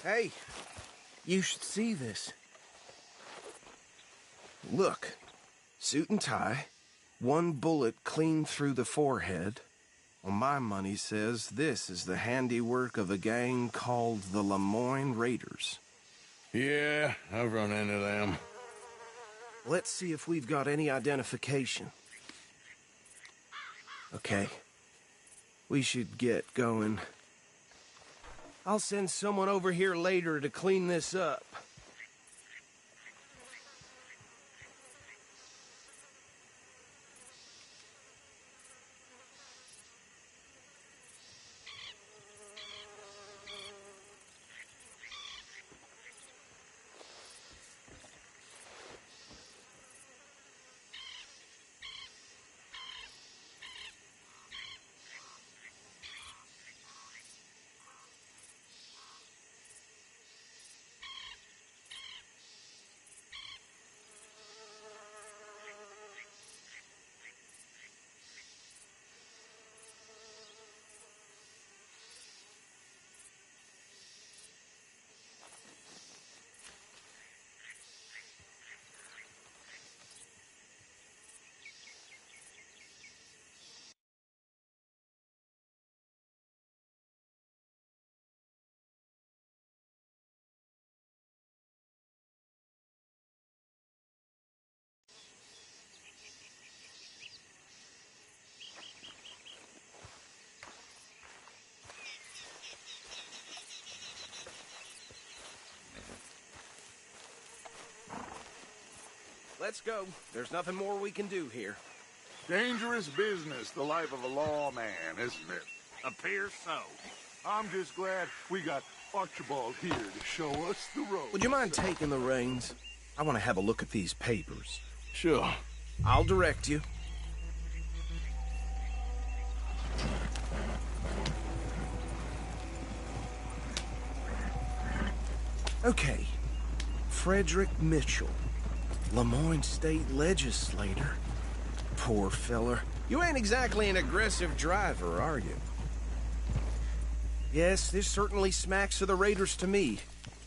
Hey, you should see this. Look, suit and tie, one bullet clean through the forehead. Well, my money says this is the handiwork of a gang called the Lemoyne Raiders. Yeah, I've run into them. Let's see if we've got any identification. Okay. We should get going. I'll send someone over here later to clean this up. Let's go. There's nothing more we can do here. Dangerous business, the life of a lawman, isn't it? Appears so. I'm just glad we got Archibald here to show us the road. Would you mind taking the reins? I want to have a look at these papers. Sure. I'll direct you. Okay. Frederick Mitchell, Lemoyne State Legislator. Poor feller. You ain't exactly an aggressive driver, are you? Yes, this certainly smacks of the Raiders to me.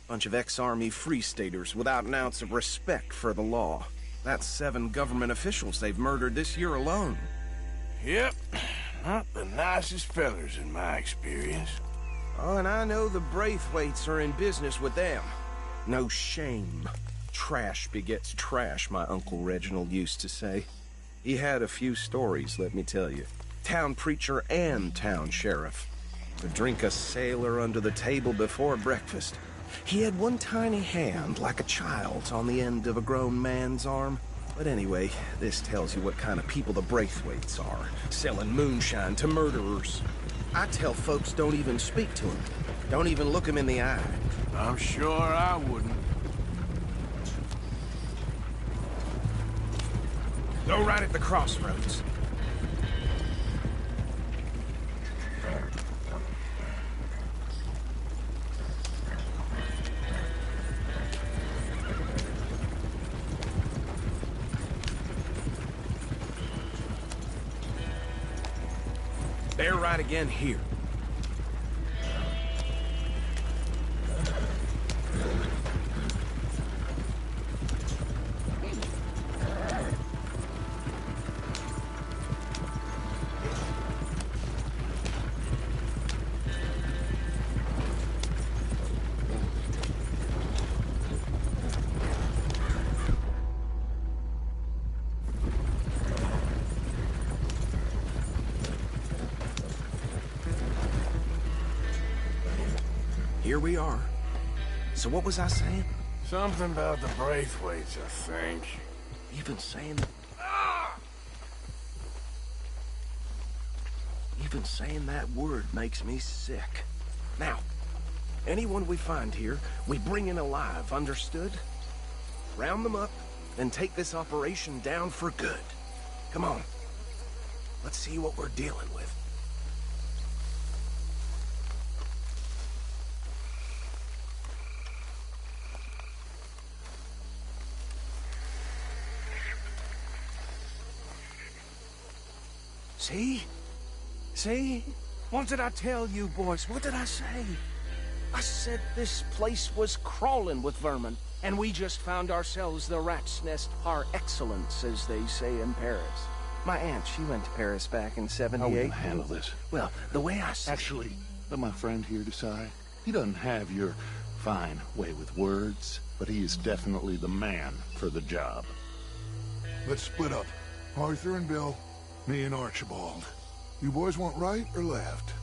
Bunch of ex-Army Free Staters without an ounce of respect for the law. That's 7 government officials they've murdered this year alone. Yep. Not the nicest fellers in my experience. Oh, and I know the Braithwaites are in business with them. No shame. Trash begets trash, my Uncle Reginald used to say. He had a few stories, let me tell you. Town preacher and town sheriff. Would drink a sailor under the table before breakfast. He had one tiny hand, like a child's, on the end of a grown man's arm. But anyway, this tells you what kind of people the Braithwaites are. Selling moonshine to murderers. I tell folks don't even speak to them. Don't even look them in the eye. I'm sure I wouldn't. Go right at the crossroads. Bear right again here. Here we are. So what was I saying? Something about the Braithwaites, I think. Even saying that word makes me sick. Now, anyone we find here, we bring in alive, understood? Round them up, and take this operation down for good. Come on. Let's see what we're dealing with. See? See? What did I tell you, boys? What did I say? I said this place was crawling with vermin, and we just found ourselves the rat's nest par excellence, as they say in Paris. My aunt, she went to Paris back in '78. How are we gonna handle this? Well, the way I see Actually, let my friend here decide. He doesn't have your fine way with words, but he is definitely the man for the job. Let's split up. Arthur and Bill, me and Archibald. You boys want right or left?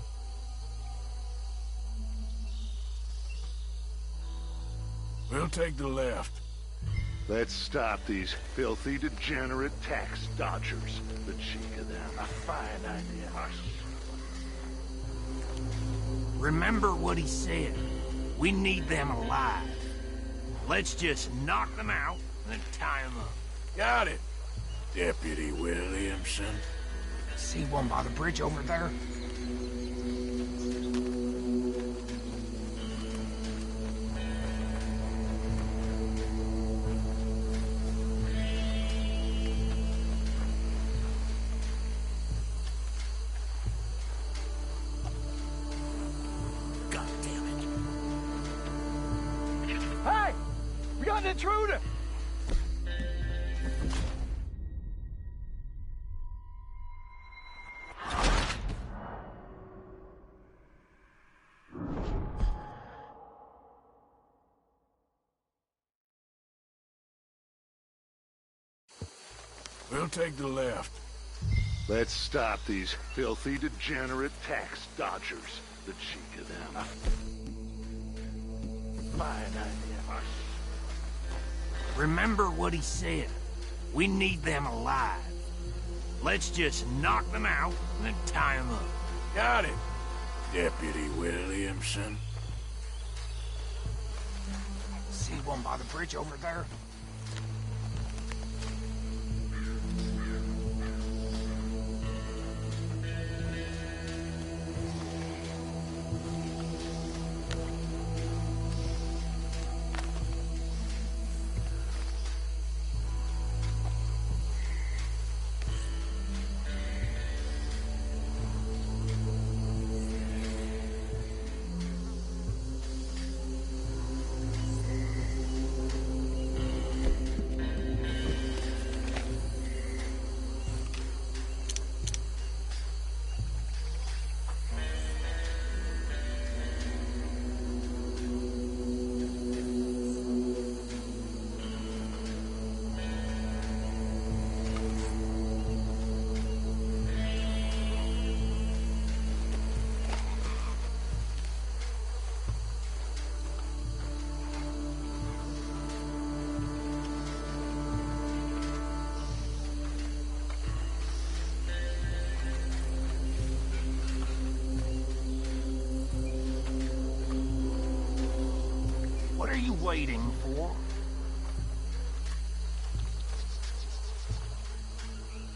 We'll take the left. Let's stop these filthy, degenerate tax dodgers. The cheek of them. A fine idea. Remember what he said. We need them alive. Let's just knock them out and then tie them up. Got it, Deputy Williamson. See one by the bridge over there? God damn it. Hey! We got an intruder! We'll take the left. Let's stop these filthy, degenerate tax dodgers. The cheek of them. Fine idea. Remember what he said. We need them alive. Let's just knock them out and then tie them up. Got it, Deputy Williamson. See one by the bridge over there? What are you waiting for?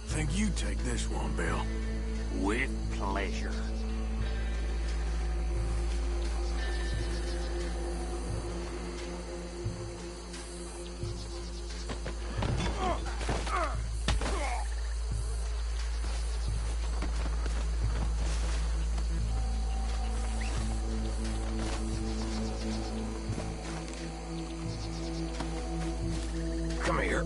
Think you take this one, Bill. With pleasure. Come here.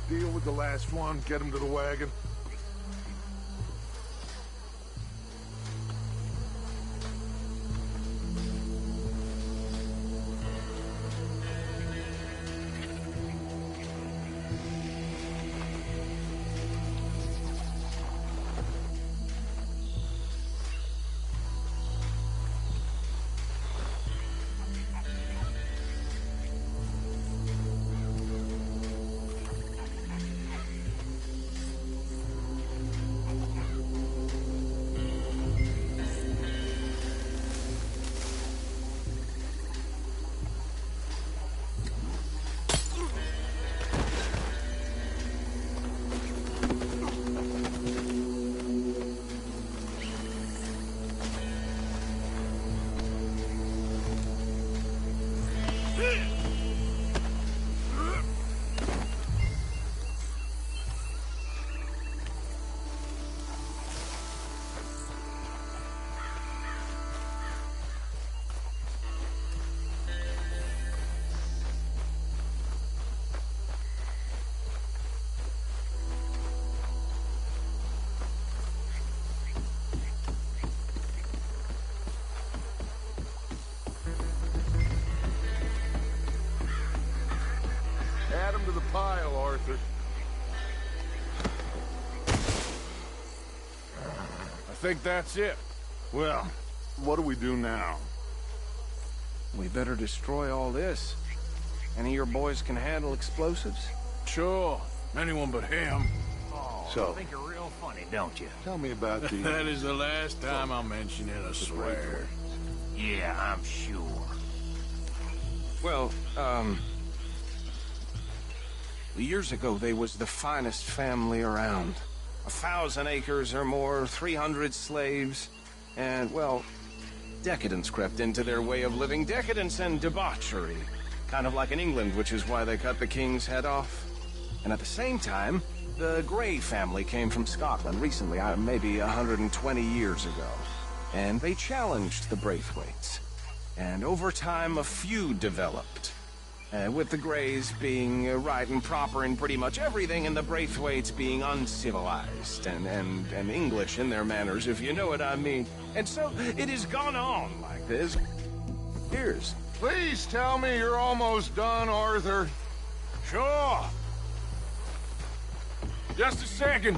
Deal with the last one, get him to the wagon. think that's it. Well, what do we do now? We better destroy all this. Any of your boys can handle explosives? Sure, anyone but him. Oh, So- you think you're real funny, don't you? Tell me about the... That is the last time I'll mention it, I swear. Yeah, I'm sure. Well, years ago, they was the finest family around. 1,000 acres or more, 300 slaves, and, well, decadence crept into their way of living. Decadence and debauchery. Kind of like in England, which is why they cut the king's head off. And at the same time, the Grey family came from Scotland recently, maybe 120 years ago. And they challenged the Braithwaites. And over time, a feud developed. With the Greys being right and proper in pretty much everything, and the Braithwaites being uncivilized and English in their manners, if you know what I mean. And so it has gone on like this. Years. Please tell me you're almost done, Arthur. Sure. Just a second.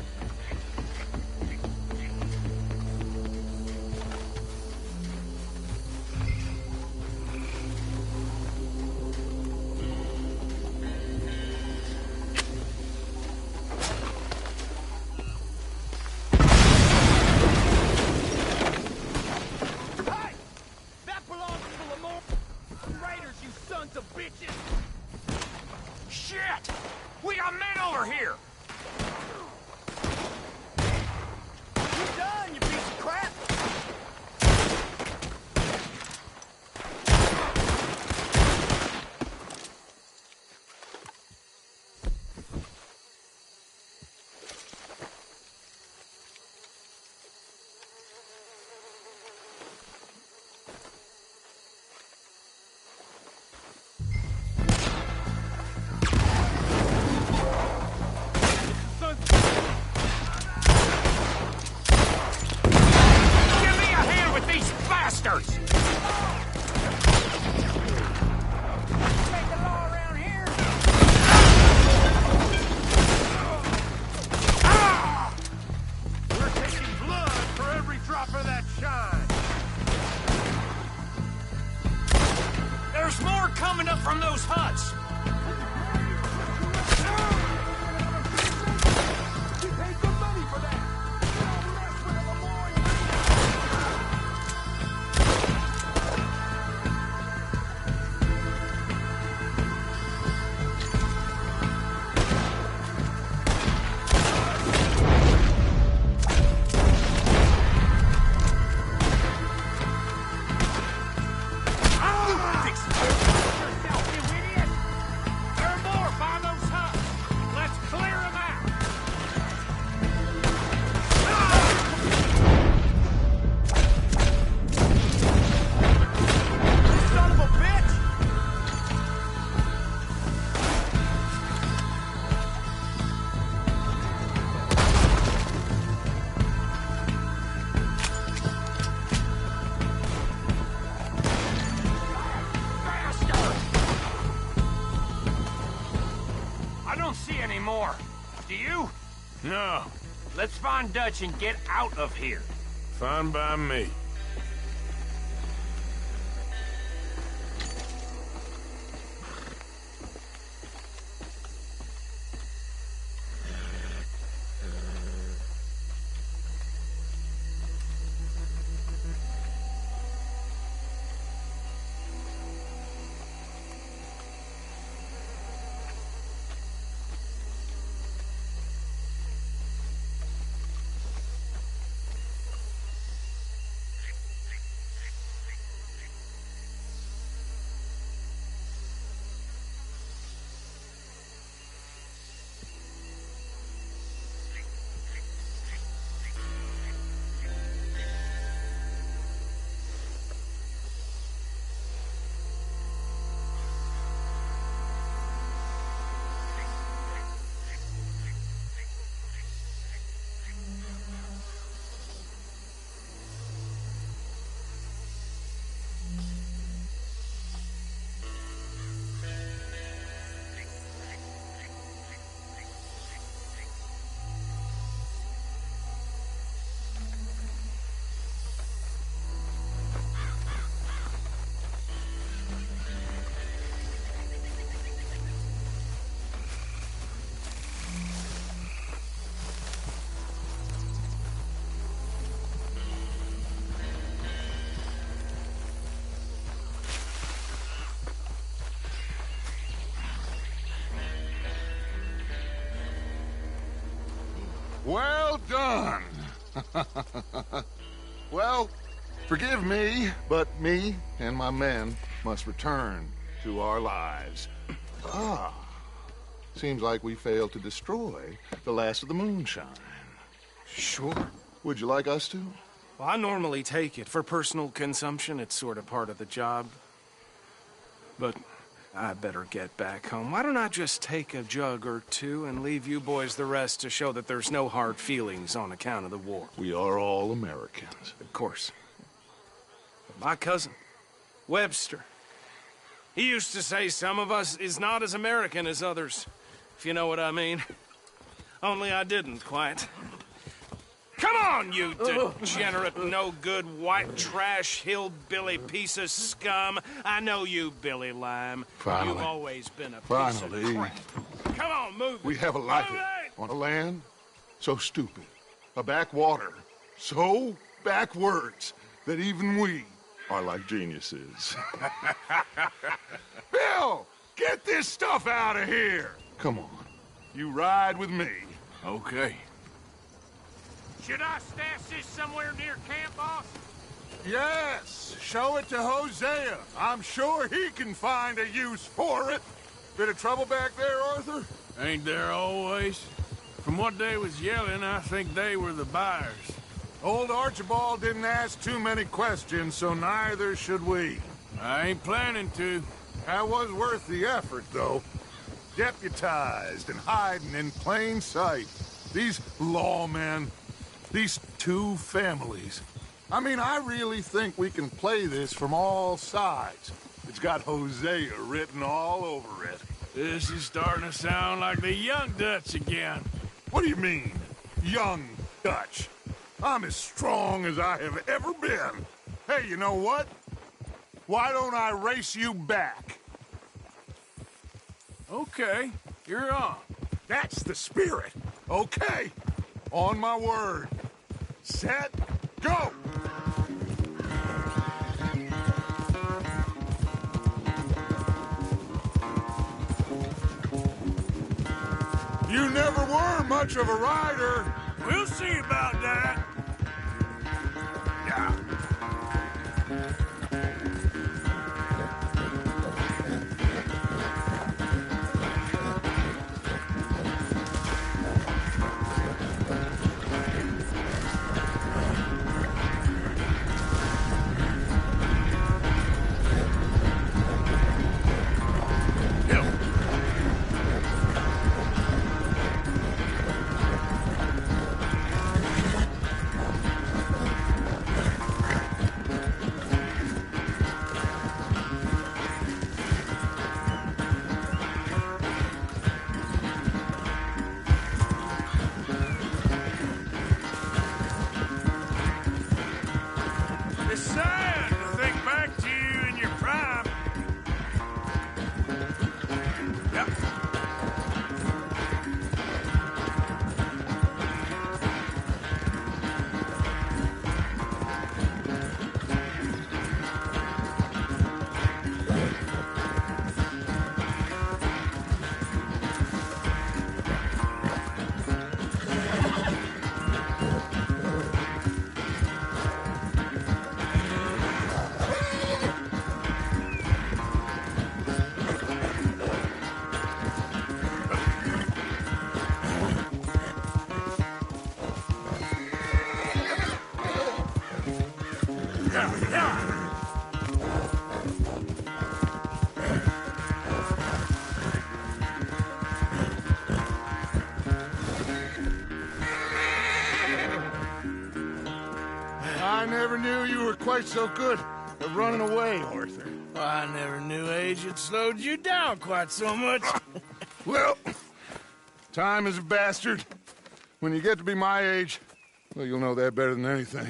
Shit! We got men over here! You done, you piece of crap? Bastards! We're taking blood for every drop of that shine. There's more coming up from those huts. We paid good money for that. More. Do you? No, Let's find Dutch and get out of here. fine by me. Well done. Well, forgive me, but me and my men must return to our lives. Ah, seems like we failed to destroy the last of the moonshine. Sure. Would you like us to? Well, I normally take it. For personal consumption, it's sort of part of the job. But I better get back home. Why don't I just take a jug or two and leave you boys the rest to show that there's no hard feelings on account of the war? We are all Americans. Of course. But my cousin, Webster, he used to say some of us is not as American as others, if you know what I mean. Only I didn't quite. Come on, you degenerate, no-good, white trash, hillbilly piece of scum. I know you, Billy Lime. Finally. You've always been a piece Finally. of crap. Come on, move it. We have a life Move it! on a land so stupid, a backwater so backwards that even we are like geniuses. Bill, get this stuff out of here. Come on, you ride with me. Okay. Should I stash this somewhere near camp, boss? Yes, show it to Hosea. I'm sure he can find a use for it. Bit of trouble back there, Arthur? Ain't there always? From what they was yelling, I think they were the buyers. Old Archibald didn't ask too many questions, so neither should we. I ain't planning to. That was worth the effort, though. Deputized and hiding in plain sight. These lawmen, these two families. I mean, I really think we can play this from all sides. It's got Hosea written all over it. This is starting to sound like the Young Dutch again. What do you mean, young Dutch? I'm as strong as I have ever been. Hey, you know what? Why don't I race you back? Okay, you're on. That's the spirit. Okay, on my word. Set, go! You never were much of a rider. We'll see about that. Yeah. It's sad to think back to you in your prime. Yep. I never knew you were quite so good at running away, Arthur. I never knew age had slowed you down quite so much. Well, time is a bastard. When you get to be my age, well, you'll know that better than anything.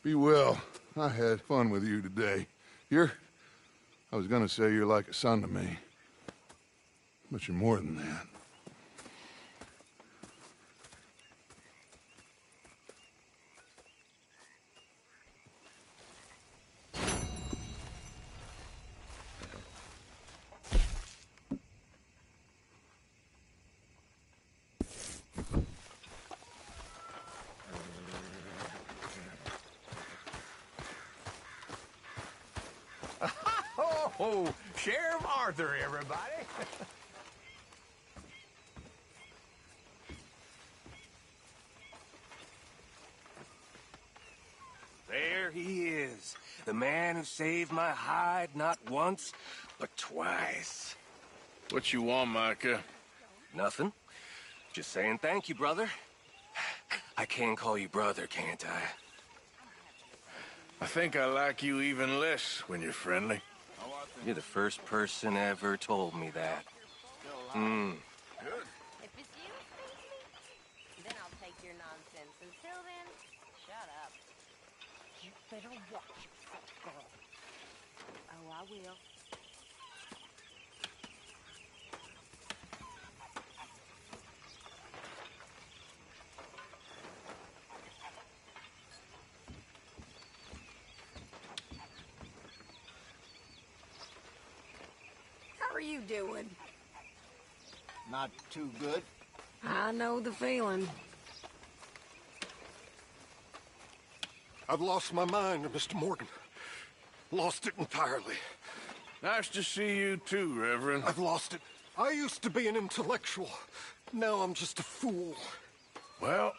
Be well. I had fun with you today. I was gonna say you're like a son to me. But you're more than that. Sheriff Arthur, everybody. There he is, the man who saved my hide not once, but twice. What you want, Micah? Nothing. Just saying thank you, brother. I can call you brother, can't I? I think I like you even less when you're friendly. You're the first person ever told me that. Good. If it's you, Stacy, then I'll take your nonsense. Until then, shut up. You better watch yourself, girl. Oh, I will. How are you doing? Not too good. I know the feeling. I've lost my mind, Mr. Morgan. Lost it entirely. Nice to see you too, Reverend. I've lost it. I used to be an intellectual. Now I'm just a fool. Well,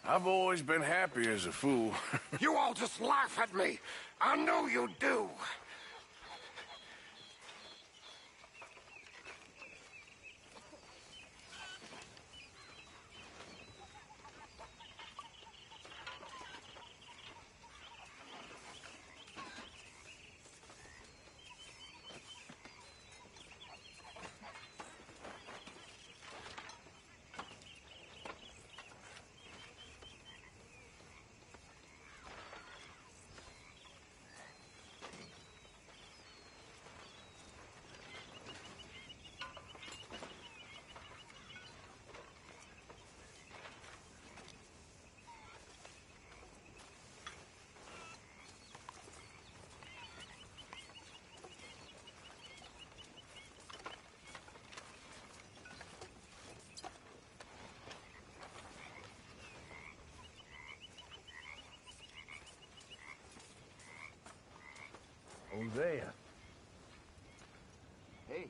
I've always been happy as a fool. You all just laugh at me. I know you do. Hosea. Hey,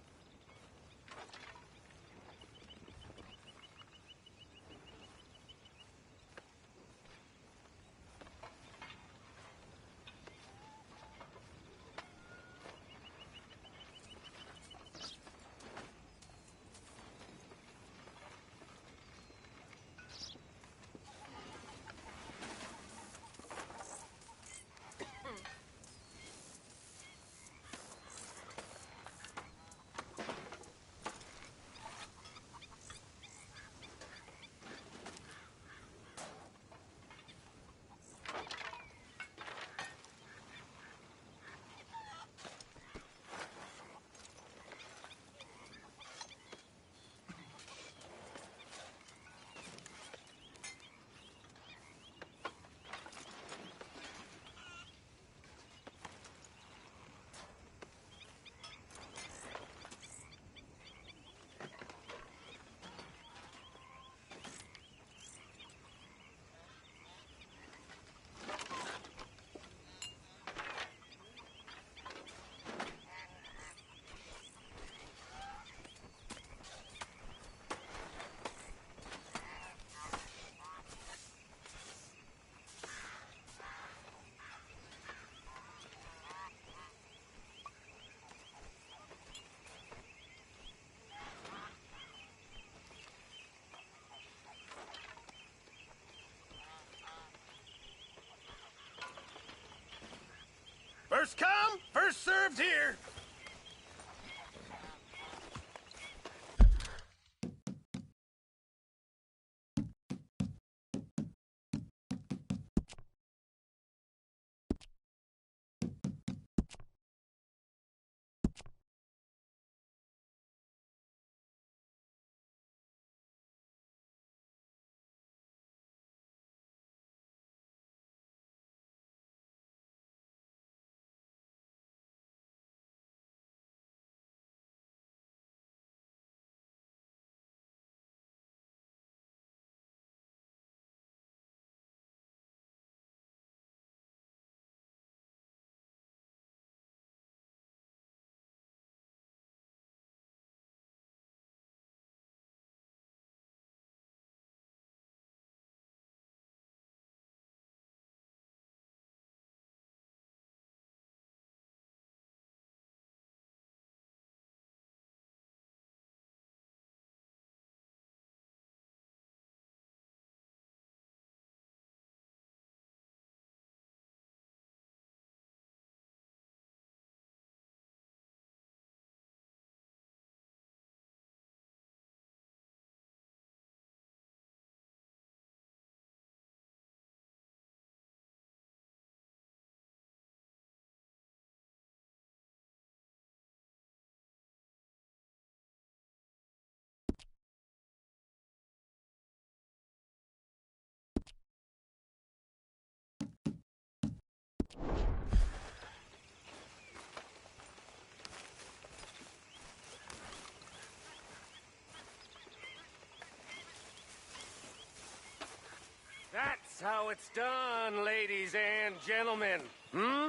First come, first served here. how it's done, ladies and gentlemen. Hmm?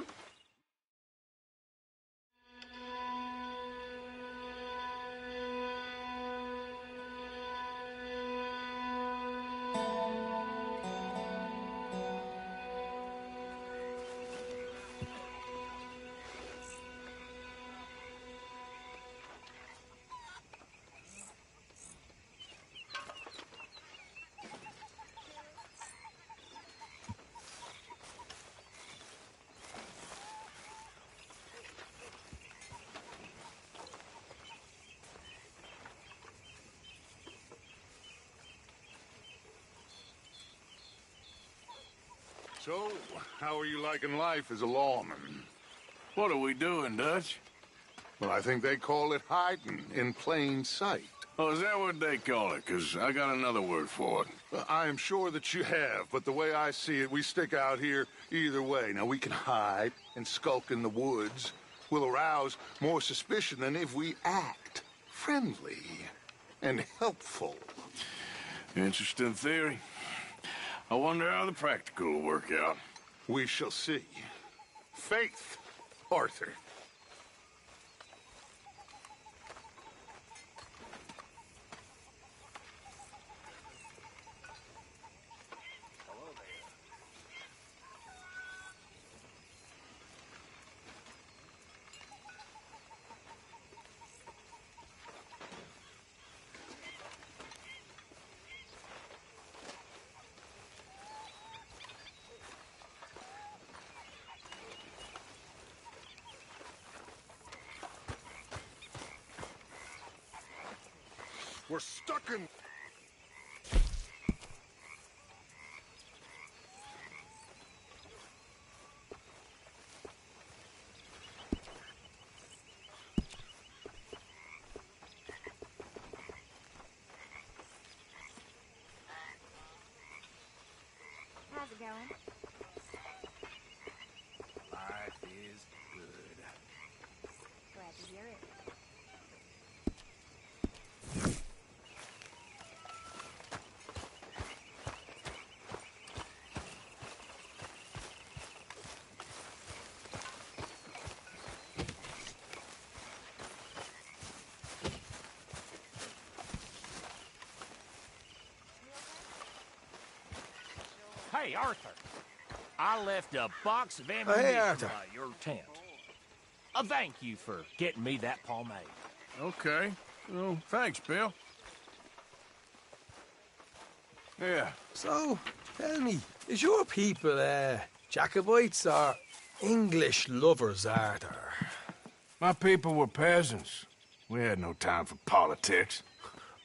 So, how are you liking life as a lawman? What are we doing, Dutch? Well, I think they call it hiding in plain sight. Oh, is that what they call it? 'Cause I got another word for it. Well, I am sure that you have, but the way I see it, we stick out here either way. Now, we can hide and skulk in the woods. We'll arouse more suspicion than if we act friendly and helpful. Interesting theory. I wonder how the practical will work out. We shall see. Faith, Arthur. We're stuck in... How's it going? Life is good. Glad to hear it. Hey, Arthur. I left a box of ammunition Hey, Arthur. by your tent. A thank you for getting me that pomade. Okay. Well, thanks, Bill. Yeah. So, tell me, is your people, Jacobites or English lovers, Arthur? My people were peasants. We had no time for politics.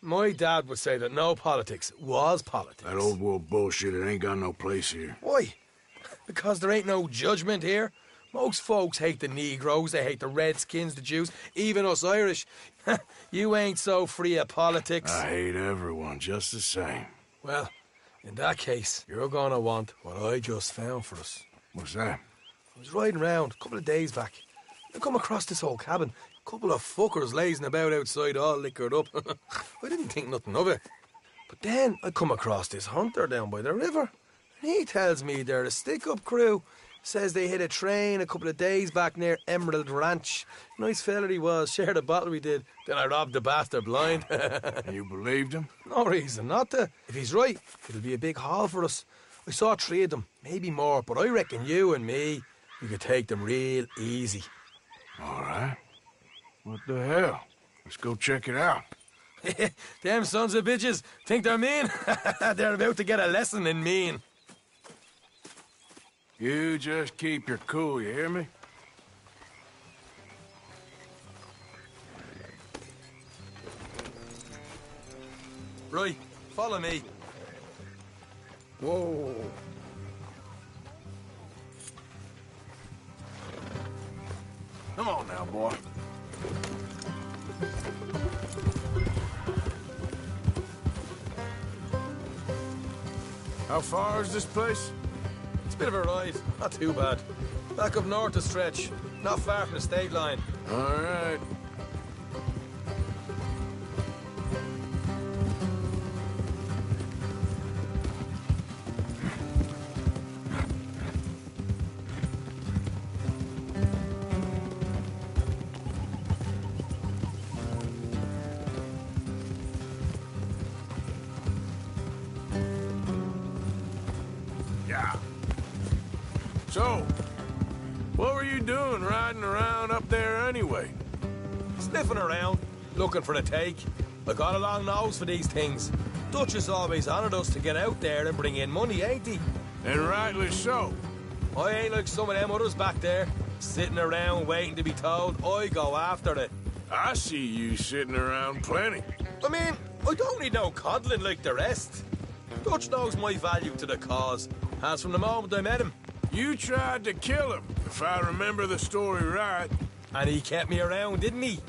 My dad would say that no politics was politics. That old world bullshit, it ain't got no place here. Why? Because there ain't no judgment here. Most folks hate the Negroes, they hate the Redskins, the Jews, even us Irish. You ain't so free of politics. I hate everyone just the same. Well, in that case, you're gonna want what I just found for us. What's that? I was riding around a couple of days back. I come across this old cabin. A couple of fuckers lazing about outside all liquored up. I didn't think nothing of it. But then I come across this hunter down by the river. And he tells me they're a stick-up crew. Says they hit a train a couple of days back near Emerald Ranch. Nice fella he was. Shared a bottle we did. Then I robbed the bastard blind. You believed him? No reason not to. If he's right, it'll be a big haul for us. I saw 3 of them, maybe more, but I reckon you and me, we could take them real easy. All right. What the hell? Let's go check it out. Them sons of bitches think they're mean. They're about to get a lesson in mean. You just keep your cool, you hear me? Right, follow me. Whoa. Come on now, boy. How far is this place? It's a bit of a ride, not too bad. Back up north a stretch, not far from the state line. All right. So, what were you doing riding around up there anyway? Sniffing around, looking for a take. I got a long nose for these things. Dutch has always honoured us to get out there and bring in money, ain't he? And rightly so. I ain't like some of them others back there, sitting around waiting to be told. I go after it. I see you sitting around plenty. I mean, I don't need no coddling like the rest. Dutch knows my value to the cause, as from the moment I met him. You tried to kill him, if I remember the story right. And he kept me around, didn't he?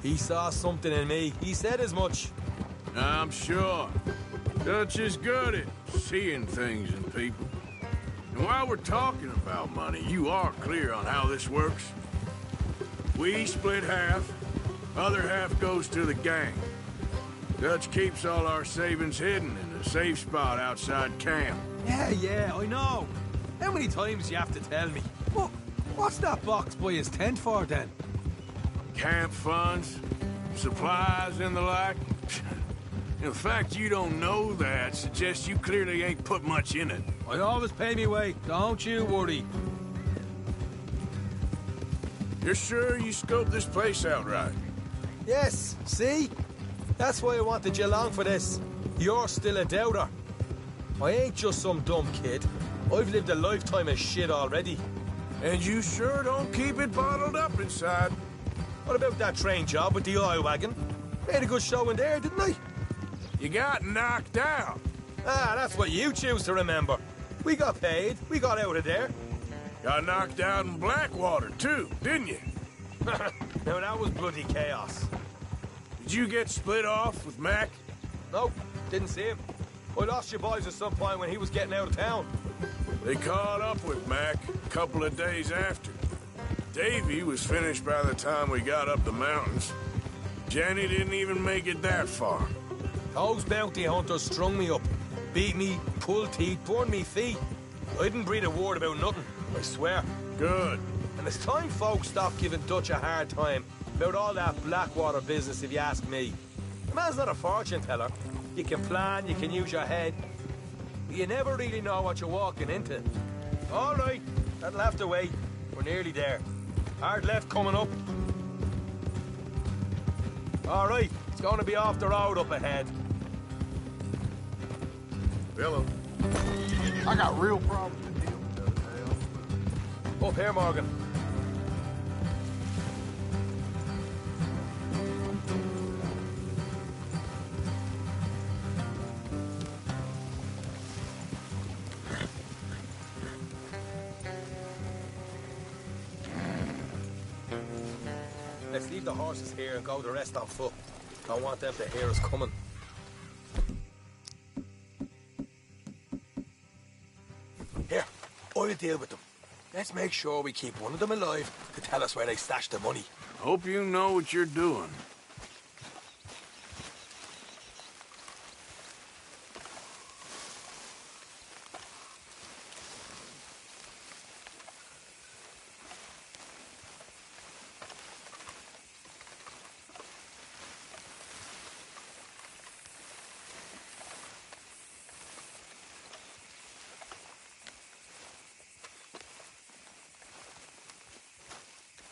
He saw something in me. He said as much. I'm sure. Dutch is good at seeing things in people. And while we're talking about money, you are clear on how this works. We split half, other half goes to the gang. Dutch keeps all our savings hidden in a safe spot outside camp. Yeah, I know. How many times do you have to tell me? What's that box by his tent for, then? Camp funds, supplies, and the like. The fact you don't know that suggests you clearly ain't put much in it. I always pay me way, don't you worry. You're sure you scoped this place out right? Yes, see? That's why I wanted you along for this. You're still a doubter. I ain't just some dumb kid. I've lived a lifetime of shit already. And you sure don't keep it bottled up inside. What about that train job with the oil wagon? Made a good show in there, didn't I? You got knocked out. Ah, that's what you choose to remember. We got paid. We got out of there. Got knocked out in Blackwater, too, didn't you? Now, that was bloody chaos. Did you get split off with Mac? Nope, didn't see him. I lost your boys at some point when he was getting out of town. They caught up with Mac a couple of days after. Davy was finished by the time we got up the mountains. Jenny didn't even make it that far. Those bounty hunters strung me up, beat me, pulled teeth, burned me feet. I didn't breathe a word about nothing, I swear. Good. And it's time folks stop giving Dutch a hard time about all that Blackwater business, if you ask me. The man's not a fortune teller. You can plan, you can use your head, but you never really know what you're walking into. All right, that'll have to wait. We're nearly there. Hard left coming up. All right, it's going to be off the road up ahead. Hello. I got real problems to deal with. Up here, Morgan. Let's leave the horses here and go the rest on foot. Don't want them to hear us coming. Here, I'll deal with them. Let's make sure we keep one of them alive to tell us where they stashed the money. Hope you know what you're doing.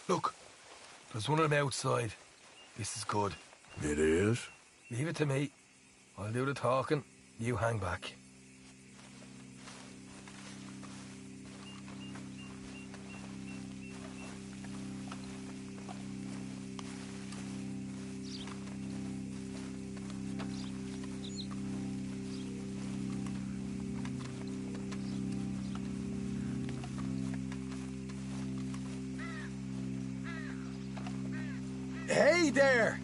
Look, there's one of them outside. This is good. It is? Leave it to me. I'll do the talking. You hang back. Hey there!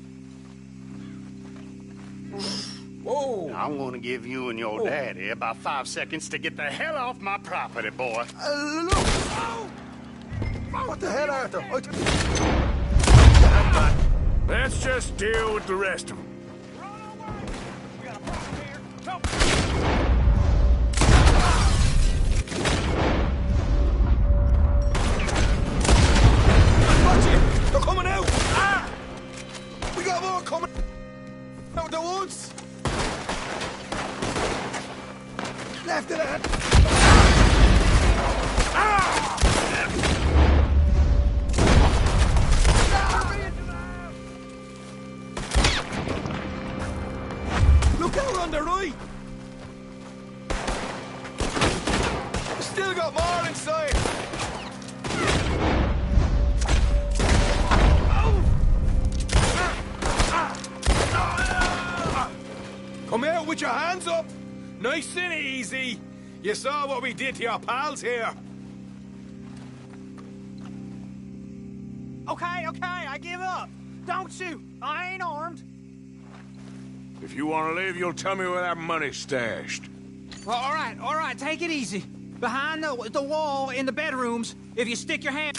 Whoa! I'm gonna give you and your daddy about 5 seconds to get the hell off my property, boy. Look! Oh. What the hell, Arthur? Let's just deal with the rest of them. They're coming out! Ah! We got more coming out the woods! Left of that! Ah! right? Still got more inside. Come out with your hands up. Nice and easy. You saw what we did to your pals here. Okay, I give up. Don't shoot. I ain't armed. If you want to live, you'll tell me where that money's stashed. Well, all right, take it easy. Behind the wall in the bedrooms, if you stick your hand...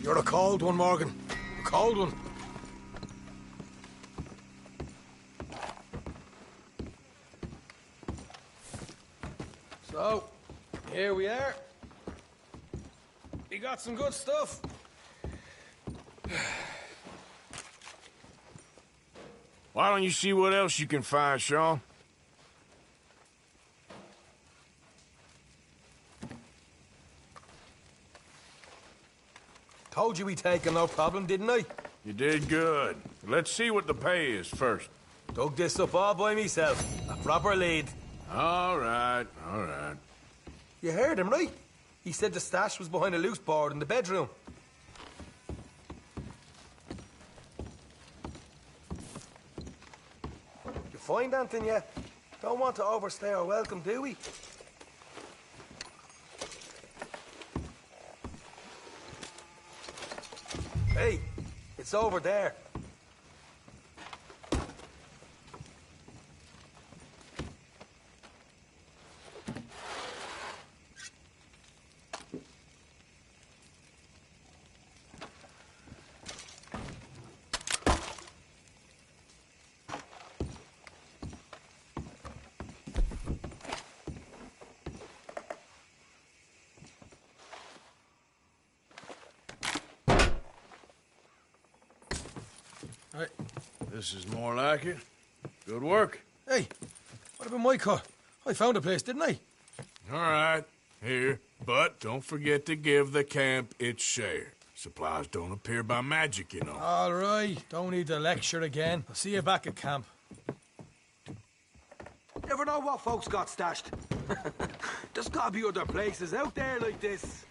You're a cold one, Morgan. A cold one. So, here we are. We got some good stuff. Why don't you see what else you can find, Sean? Told you we'd take him, no problem, didn't I? You did good. Let's see what the pay is first. Dug this up all by myself. A proper lead. All right. You heard him, right? He said the stash was behind a loose board in the bedroom. You find anything yet? Don't want to overstay our welcome, do we? Hey, it's over there. Right. This is more like it. Good work. Hey, what about my car? I found a place, didn't I? All right. Here. But don't forget to give the camp its share. Supplies don't appear by magic, you know. All right. Don't need to lecture again. I'll see you back at camp. Never know what folks got stashed. There's gotta be other places out there like this.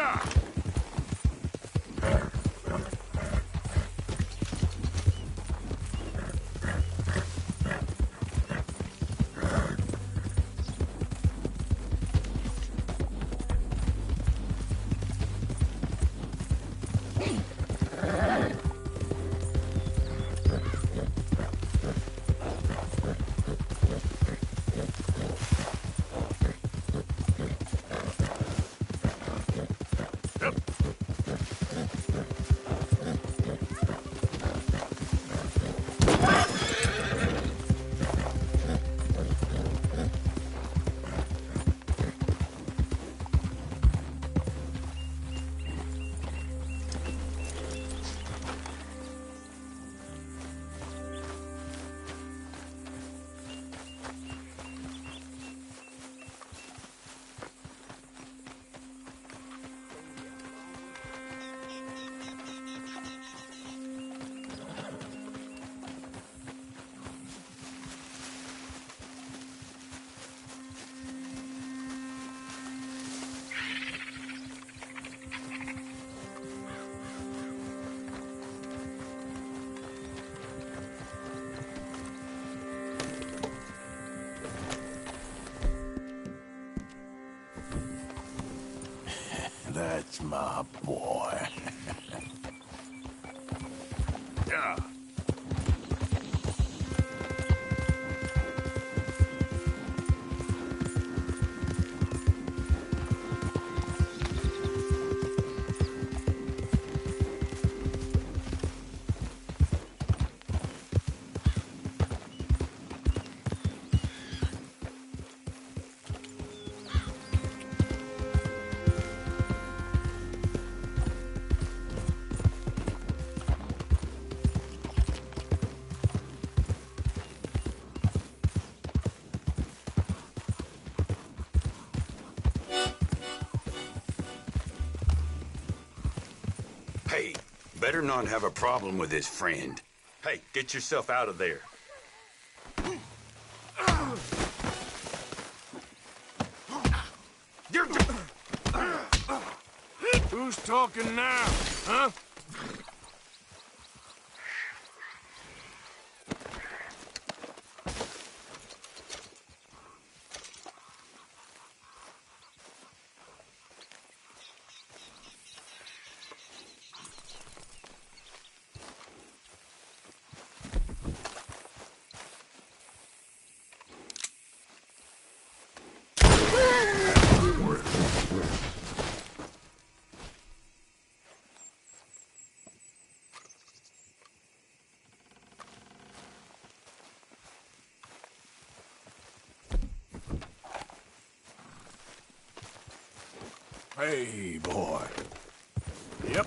Yeah. That's my boy. Yeah. Better not have a problem with his friend. Hey, get yourself out of there. Who's talking now, huh? Hey, boy. Yep.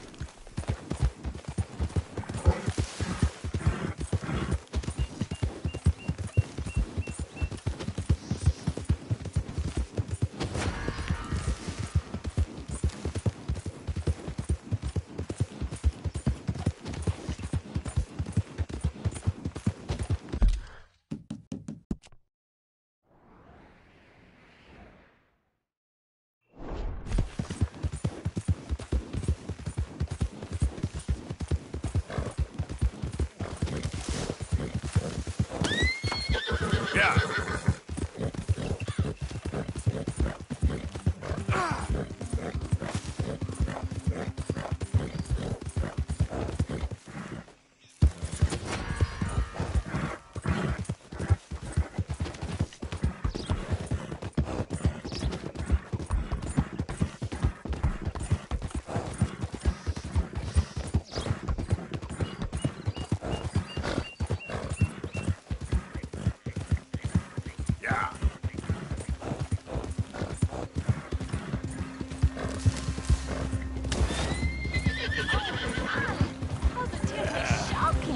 Yeah.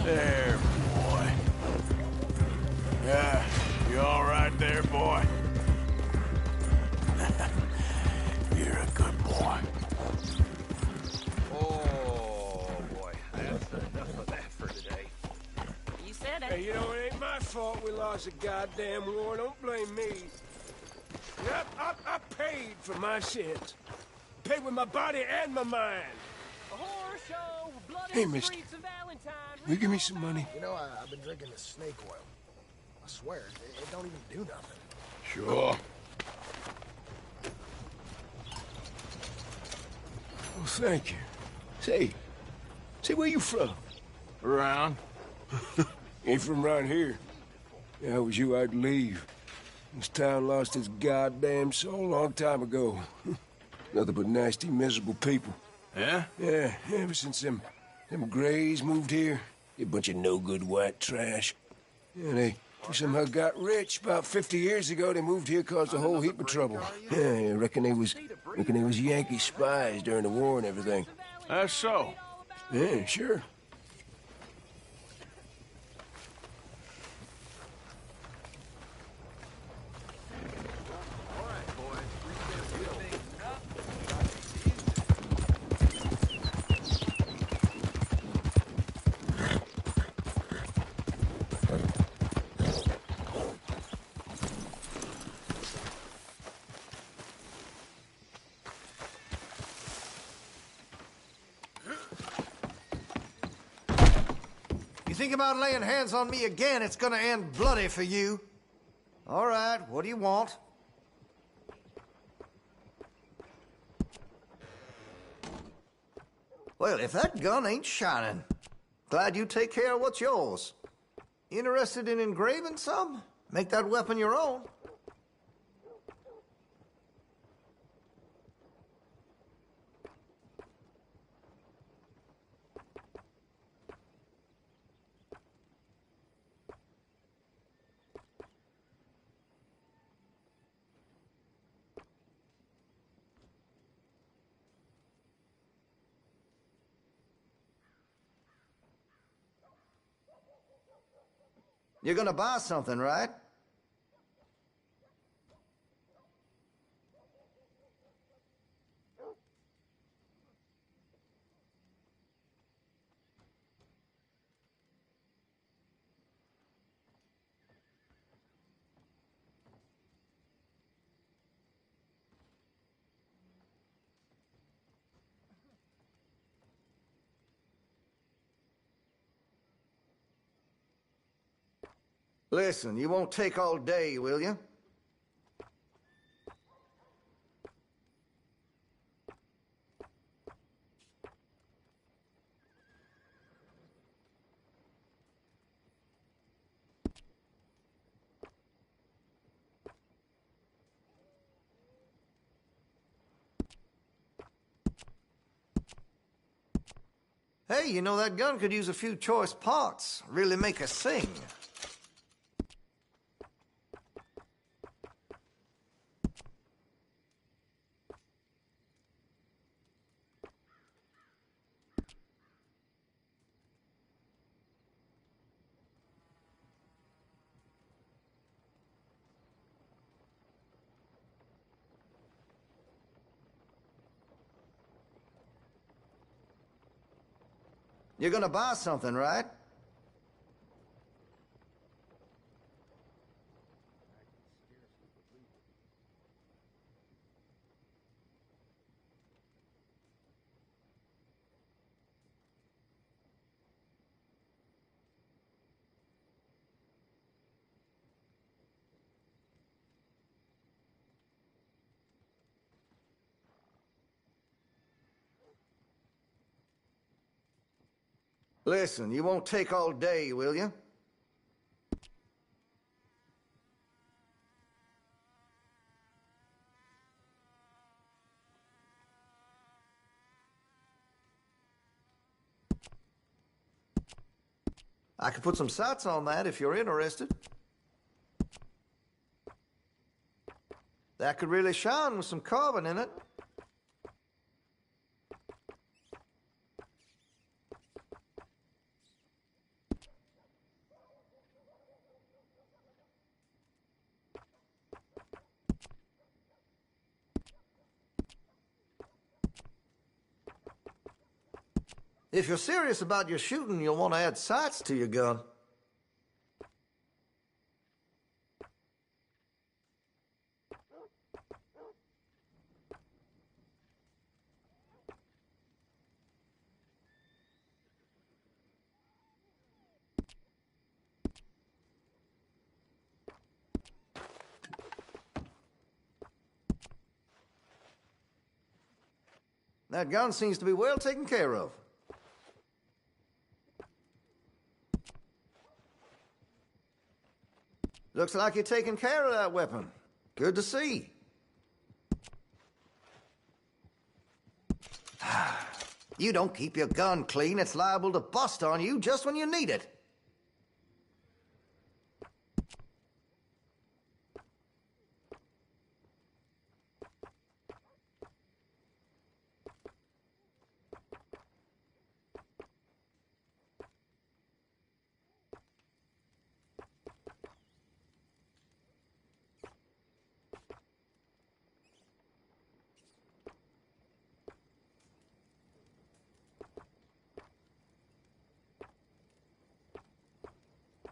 There, boy. Yeah, you all right there, boy? You're a good boy. Oh, boy. That's enough of that for today. You said it. Hey, you know, it ain't my fault we lost a goddamn war. Don't blame me. I paid for my sins. Paid with my body and my mind. A horror show, blood Hey, in the mister. streets of Valentine. Will you give me some money? You know, I've been drinking this snake oil. I swear, it don't even do nothing. Sure. Oh, thank you. Say, where you from? Around. Ain't from around here. If I was you, I'd leave. This town lost its goddamn soul a long time ago. Nothing but nasty, miserable people. Yeah? Yeah, ever since them Grays moved here, they a bunch of no-good white trash. Yeah, they somehow got rich. About 50 years ago, they moved here, caused a whole heap of trouble. Yeah, I reckon they was Yankee spies during the war and everything. That's so. Yeah, sure. You think about laying hands on me again, it's gonna end bloody for you. All right, what do you want? Well, if that gun ain't shining, glad you take care of what's yours. Interested in engraving some? Make that weapon your own. You're gonna buy something, right? Listen, you won't take all day, will you? Hey, you know, that gun could use a few choice parts. Really make us sing. You're gonna buy something, right? Listen, you won't take all day, will you? I could put some sights on that if you're interested. That could really shine with some carbon in it. If you're serious about your shooting, you'll want to add sights to your gun. That gun seems to be well taken care of. Looks like you're taking care of that weapon. Good to see. You don't keep your gun clean, it's liable to bust on you just when you need it.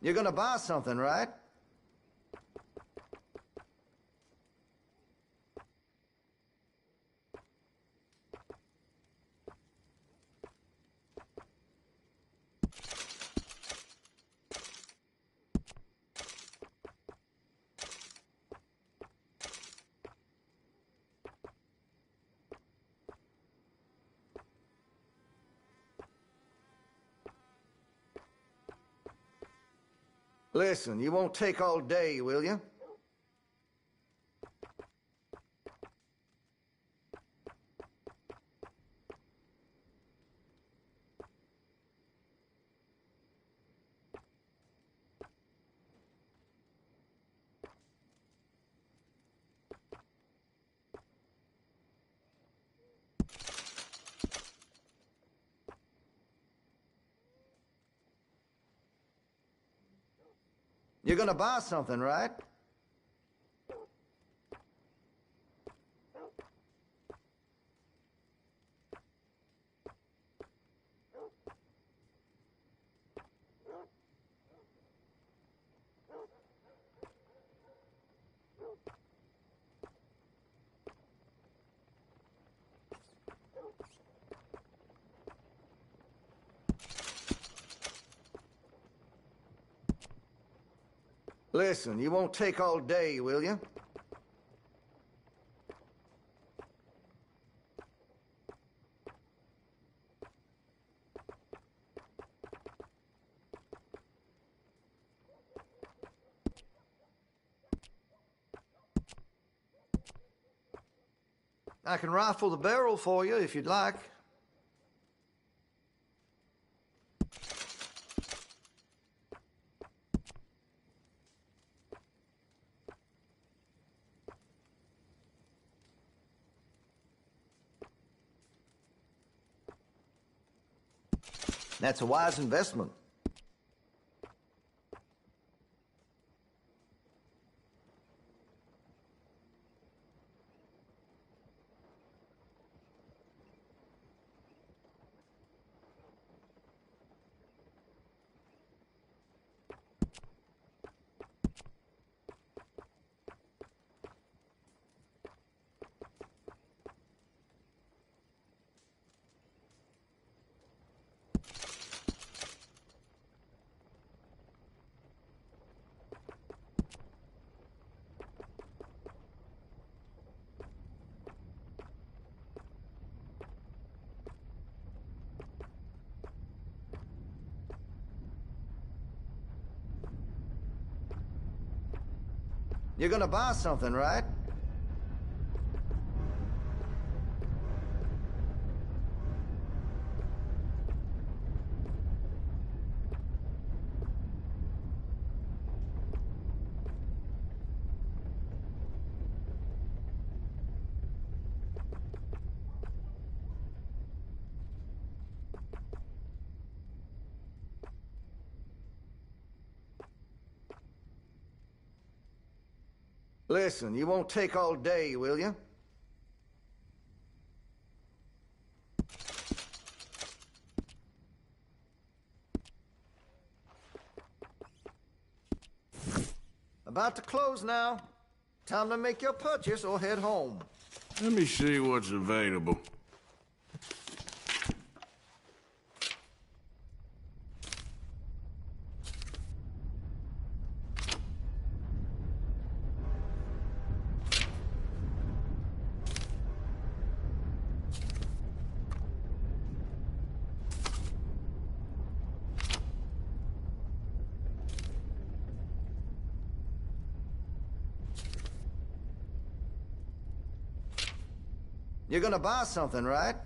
You're gonna buy something, right? Listen, you won't take all day, will you? You're gonna buy something, right? Listen, you won't take all day, will you? I can rifle the barrel for you if you'd like. That's a wise investment. You're gonna buy something, right? Listen, you won't take all day, will you? About to close now. Time to make your purchase or head home. Let me see what's available. You're gonna buy something, right?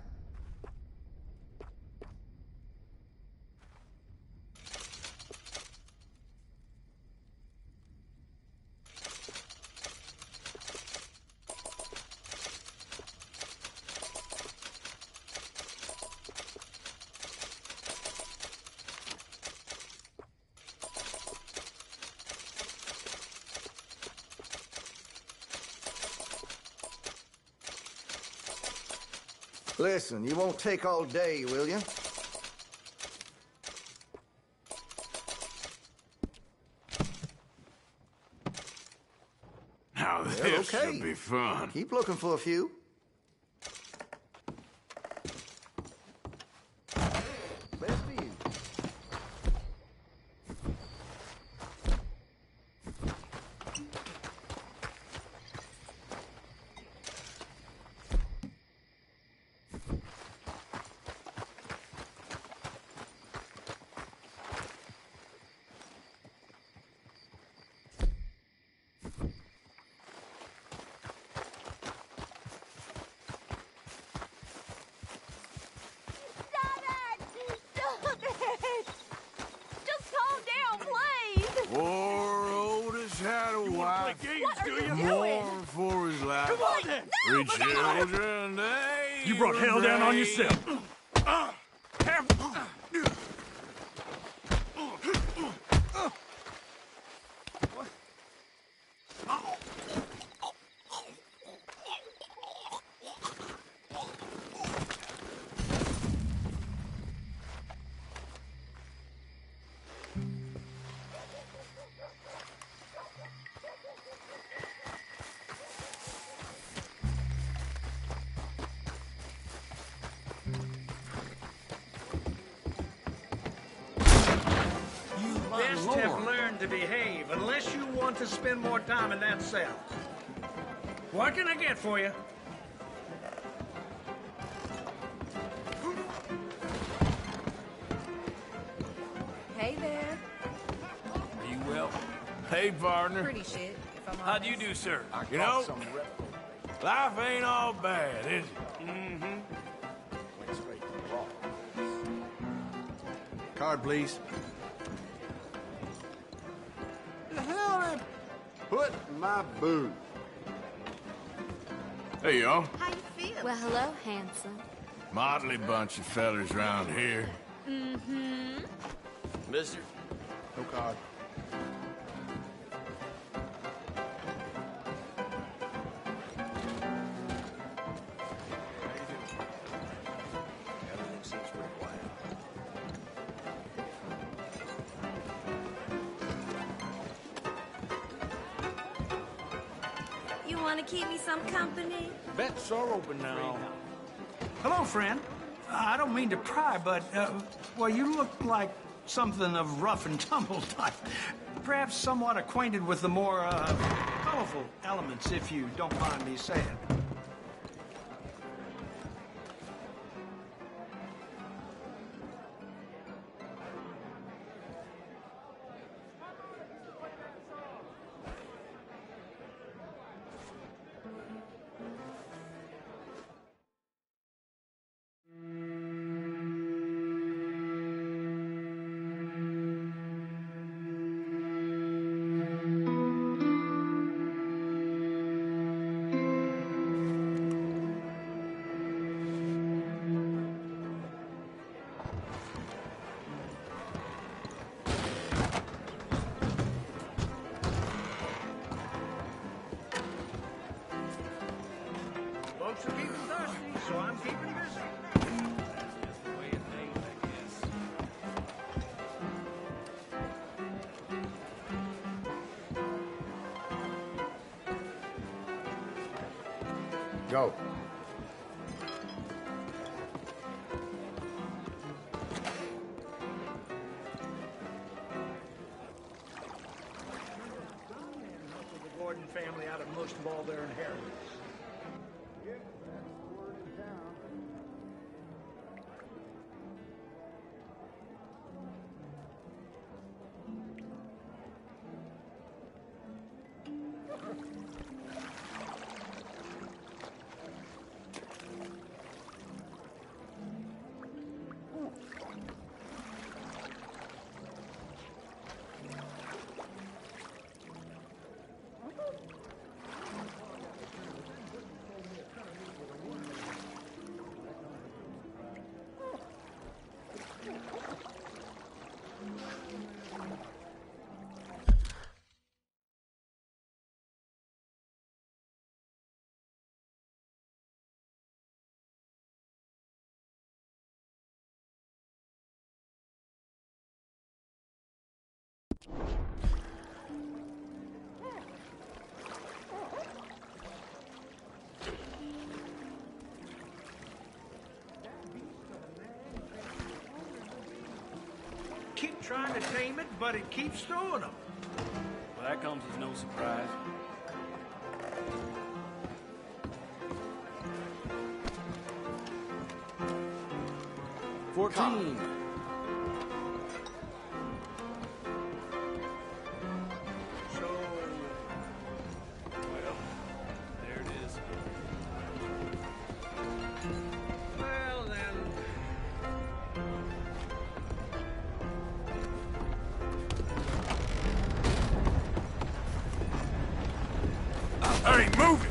Listen, you won't take all day, will you? Now this should be fun. Keep looking for a few. Best for you. Poor Otis had a wife. What are you doing? More for his life. Come on then. Three children, they You brought hell down on yourself. Best have learned to behave unless you want to spend more time in that cell. What can I get for you? Hey there. Are you well? Hey, partner. Pretty shit, if I'm honest. How do you do, sir? You know, life ain't all bad, is it? Card, please. The hell they put in my boot? Hey, y'all. How you feel? Well, hello, handsome. Motley bunch of fellers around here. Mm-hmm. Mister? No card. Everything seems pretty quiet. You want to keep me some company? Bets are open now. Hello, friend. I don't mean to pry, but, well, you look like something of rough and tumble life. Perhaps somewhat acquainted with the more, colorful elements, if you don't mind me saying. Folks are keeping thirsty, so I'm keeping busy. That's just the way it made, I guess. Go. The Gordon family out of most of all their inheritance. Keep trying to tame it, but it keeps throwing them. Well, that comes as no surprise. $14. So, Well, there it is. well then, Hey, move it!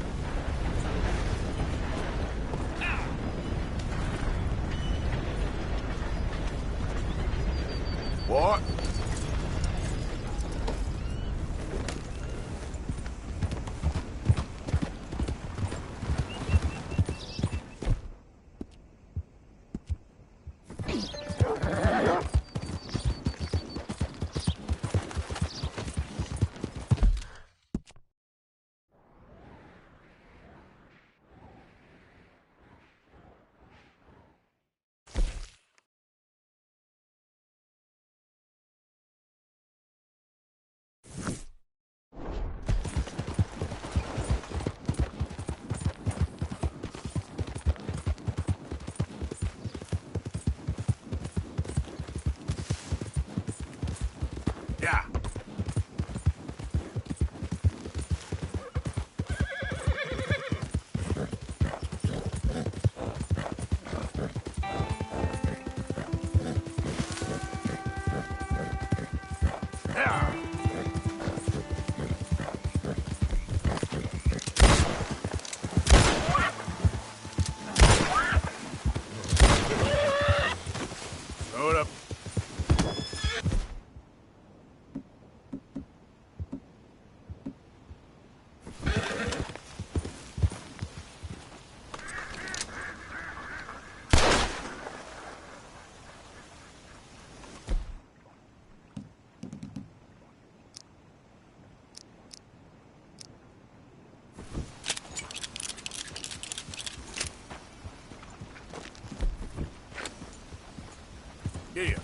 Here.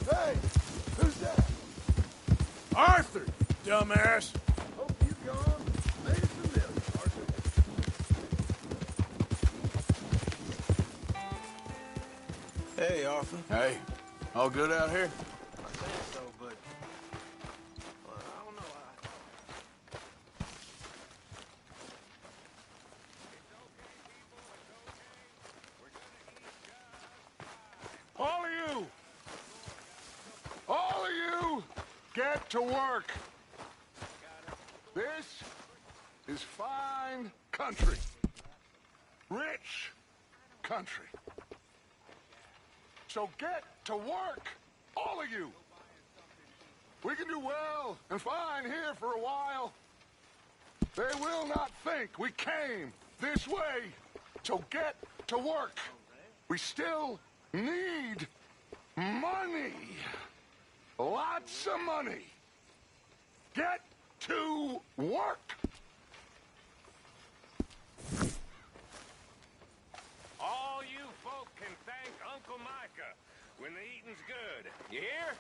Hey, who's that? Arthur, dumbass. Hope you gone. Made it familiar, Arthur. Hey, Arthur. Hey. All good out here? I said so, but... Well, I don't know. All of you, get to work. This is fine country. Rich country. So get to work, all of you. We can do well and fine here for a while. They will not think we came this way. So get to work. We still need money. Lots of money. Get to work. All you folk can thank Uncle Micah when the eating's good. You hear?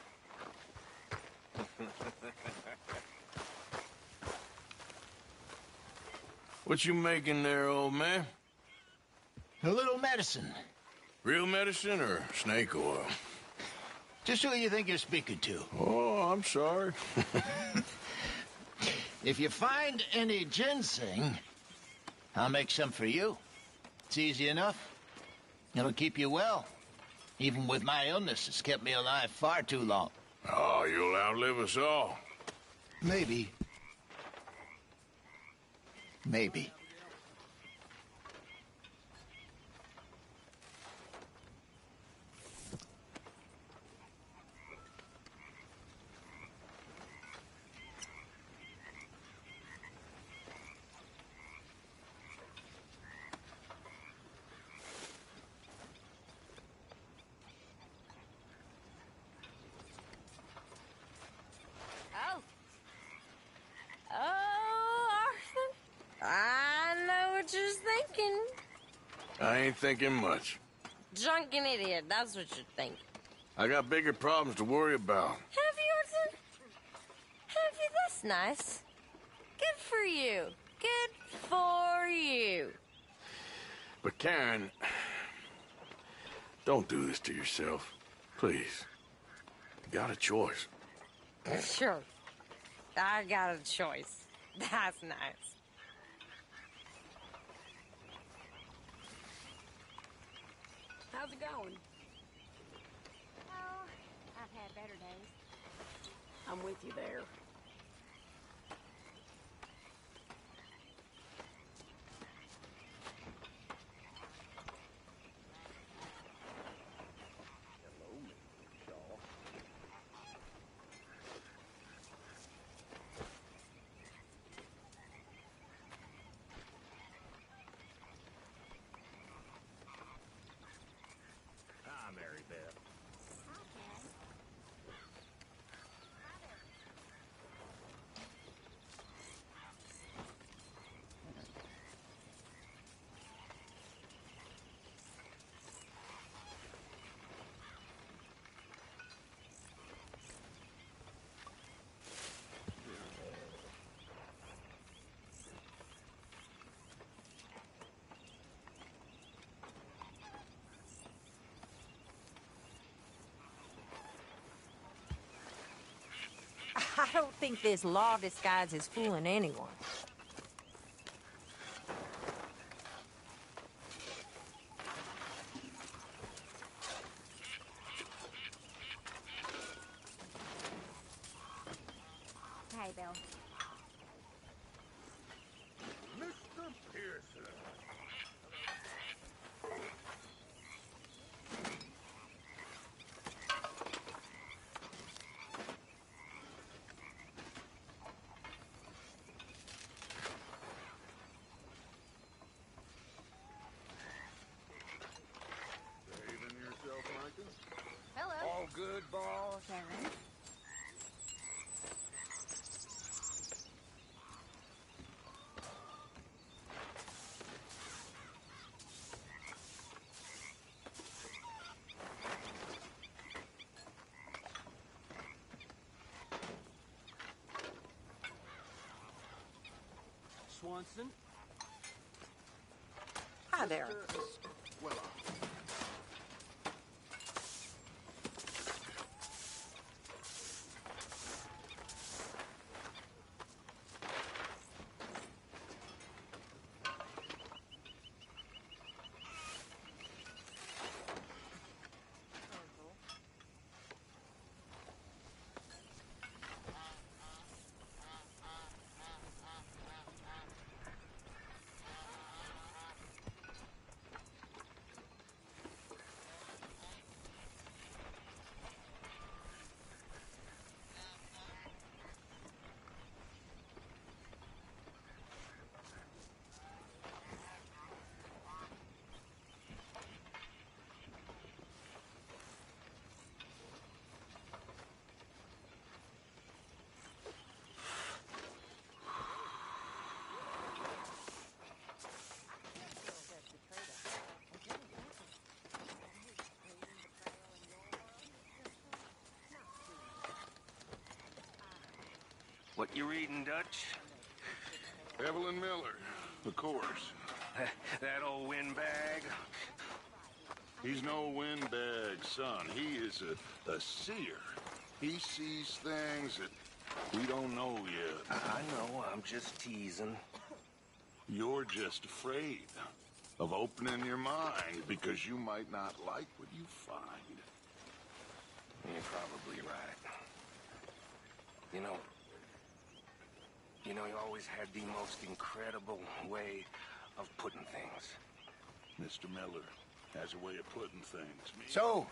What you making there, old man? A little medicine. Real medicine or snake oil? Just who you think you're speaking to. Oh, I'm sorry. If you find any ginseng, I'll make some for you. It's easy enough. It'll keep you well. Even with my illness, it's kept me alive far too long. Oh, you'll outlive us all. Maybe. Maybe. Oh. Oh, Arthur. I know what you're thinking. I ain't thinking much. Drunken idiot, that's what you're thinking. I got bigger problems to worry about. Have you, Arthur? Have you? That's nice. Good for you. Good for you. But Karen, don't do this to yourself. Please. You got a choice. Sure. I got a choice. That's nice. How's it going? Oh, I've had better days. I'm with you there. Hi, Mary Beth. I don't think this law disguise is fooling anyone. Hey, Bill. Mr. Pearson. Saving yourself, Micah? Hello. All good, boss? Karen. Swanson. Hi there. What you reading, Dutch? Evelyn Miller, of course. That old windbag? He's no windbag, son. He is a seer. He sees things that we don't know yet. I know, I'm just teasing. You're just afraid of opening your mind because you might not like what you find. You're probably right. You know, you always had the most incredible way of putting things. Mr. Miller has a way of putting things. So,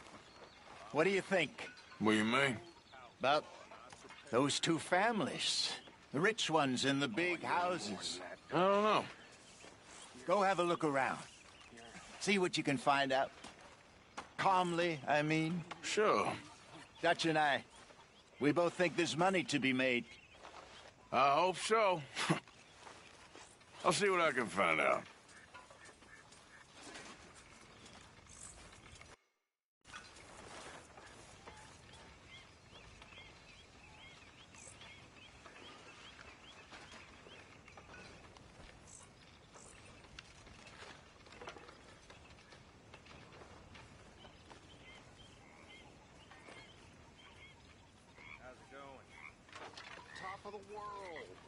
what do you think? What do you mean? About those two families. The rich ones in the big houses. I don't know. Go have a look around. See what you can find out. Calmly, I mean. Sure. Dutch and I, we both think there's money to be made. I hope so. I'll see what I can find out. Top of the world.